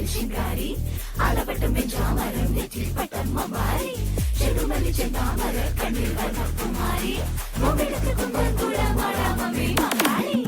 ശിങ്കാരി അളവട്ടം വെഞ്ചാമരം നെറ്റിൽ പട്ടമ്മ മാറി ചെടുമല്ലി ചെന്താമര കണ്ണിൽ വർണ്ണക്കുമാരി മൊബിലത്ത് കുമ്പൻകുഴ മാടാമമ്മി മഹാളി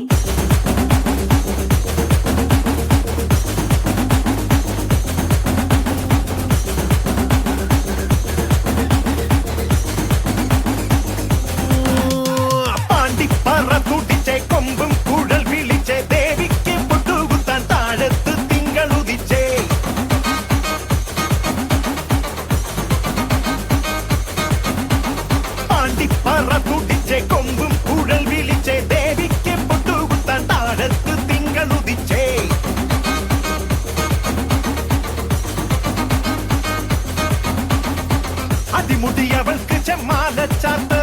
അതിമുടിയവൾക്ക് ചെമ്മാലച്ചാത്ത്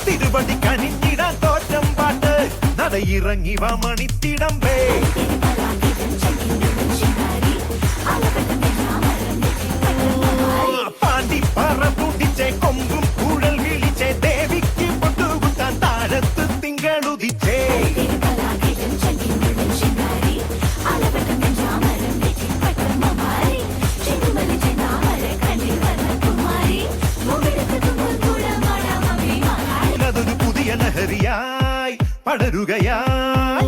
തിരുവടി കണിഞ്ഞിടാൻ തോറ്റം പാട്ട് നടയിറങ്ങി വാ മണിത്തിടമ്പേ പാണ്ടി പറ പൂട്ടിച്ചേ കൊമ്പും കൂടൽ വിളിച്ചേ ദേവിക്ക് പൊട്ടുകുത്താൻ താഴത്ത് തിങ്കളുദിച്ചേ ലഹരിയായി പടരുകയായി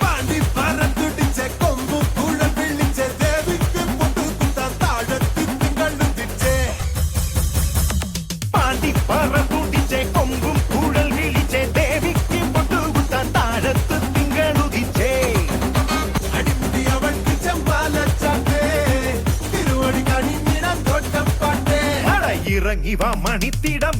പാണ്ടി പറത്തുടിച്ച കൊമ്പു കൂട വിളിച്ച ദേവിക്ക് പൊട്ടുകുത്താൻ താഴത്ത് തിങ്കളുദിച്ചേ പാണ്ടി പറത്തുടിച്ച കൊമ്പും കൂടൽ വിളിച്ച ദേവിക്ക് പൊട്ടുകുത്താൻ താഴത്ത് തിങ്കളുദിച്ചേ അടിമുടി അവൾക്ക് ചെമ്പാലച്ചാട്ടേ തിരുവടി കണിഞ്ഞിടാൻ തോട്ടം പാട്ടേ ഇറങ്ങി വാ മണിത്തിടം